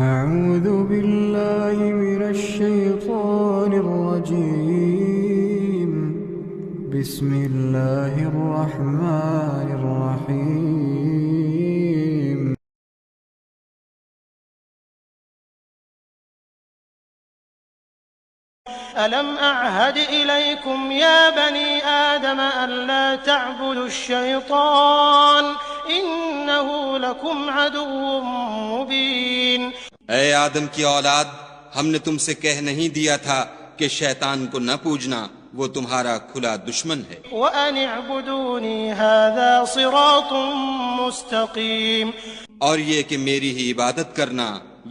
أعوذ بالله من الشيطان الرجيم بسم الله الرحمن الرحيم ألم أعهد إليكم يا بني آدم ألا تعبدوا الشيطان إنه لكم عدو مبين اے آدم کی اولاد، ہم نے تم سے کہہ نہیں دیا تھا کہ شیطان کو نہ پوجنا، وہ تمہارا کھلا دشمن ہے۔ وأن اعبدوني هذا صراط مستقيم، اور یہ کہ میری ہی عبادت کرنا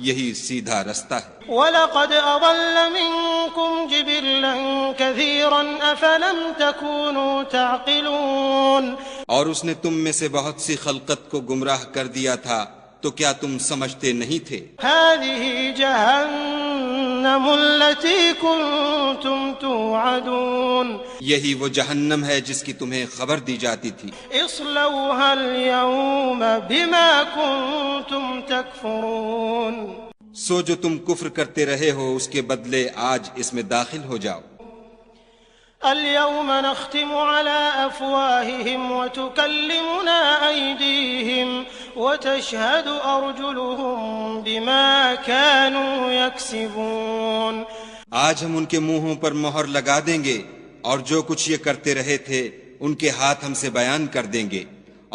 یہی سیدھا رستہ ہے۔ وَلَقَدْ أَضَلَّ مِنكُمْ جِبِلًّا كَثِيرًا أَفَلَمْ تَكُونُوا تَعْقِلُونَ، اور اس نے تم میں سے بہت سی خلقت کو گمراہ کر دیا تھا، تو کیا تم سمجھتے نہیں تھے؟ هَذِهِ جَهَنَّمُ الَّتِي كُنتُمْ تُوعَدُونَ، یہی وہ جہنم ہے جس کی تمہیں خبر دی جاتی تھی۔ اصْلَوْهَا الْيَوْمَ بِمَا كُنتُمْ تَكْفُرُونَ، سو جو تم کفر کرتے رہے ہو اس کے بدلے آج اس میں داخل ہو جاؤ۔ اليوم نختم على أفواههم وتكلمنا أيديهم وتشهد أرجلهم بما كانوا يكسبون، آج ہم ان کے منہوں پر مہر لگا دیں گے، اور جو کچھ یہ کرتے رہے تھے ان کے ہاتھ ہم سے بیان کر دیں گے،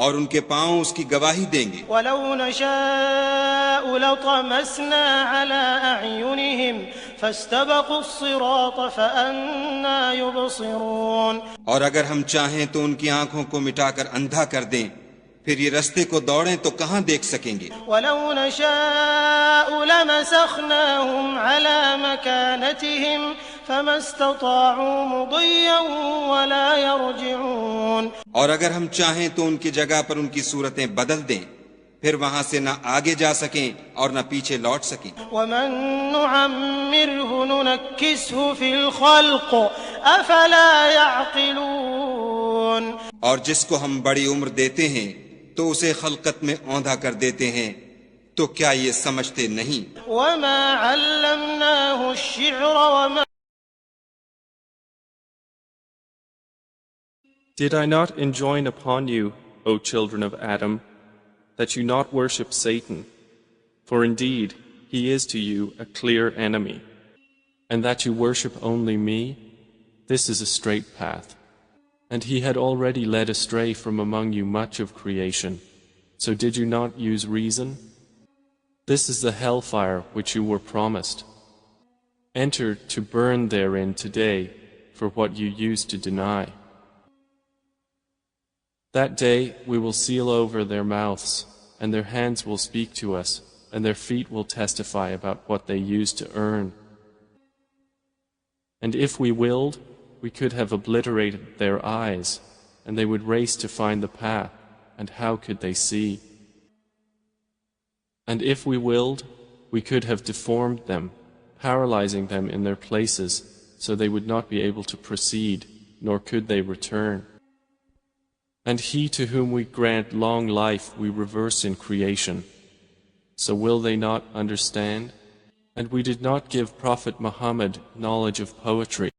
اور ان کے پاؤں اس کی گواہی دیں گے۔ ولو نشاء لطمسنا على أعينهم فاستبقوا الصراط فأنا يبصرون، اور اگر ہم چاہیں تو ان کی آنکھوں کو مٹا کر اندھا کر دیں، پھر یہ رستے کو دوڑیں تو کہاں دیکھ سکیں گے۔ ولو نشاء لمسخناهم على مكانتهم فما استطاعوا مضيا ولا يرجعون، اور اگر ہم چاہیں تو ان کی جگہ پر ان کی صورتیں بدل دیں، پھر وہاں سے نہ آگے جا سکیں اور نہ پیچھے لوٹ سکیں۔ ومن نعمره ننكسه في الخلق افلا يعقلون، اور جس کو ہم بڑی عمر دیتے ہیں تو اسے خلقت میں اوندھا کر دیتے ہیں، تو کیا یہ سمجھتے نہیں؟ وما علمناه الشعر وما Did I not enjoin upon you, O children of Adam, that you not worship Satan, for indeed he is to you a clear enemy, and that you worship only me? This is a straight path. And he had already led astray from among you much of creation, so did you not use reason? This is the hellfire which you were promised. Enter to burn therein today for what you used to deny. That day we will seal over their mouths, and their hands will speak to us, and their feet will testify about what they used to earn. And if we willed, we could have obliterated their eyes, and they would race to find the path, and how could they see? And if we willed, we could have deformed them, paralyzing them in their places, so they would not be able to proceed, nor could they return. And he to whom we grant long life we reverse in creation. So will they not understand? And we did not give Prophet Muhammad knowledge of poetry,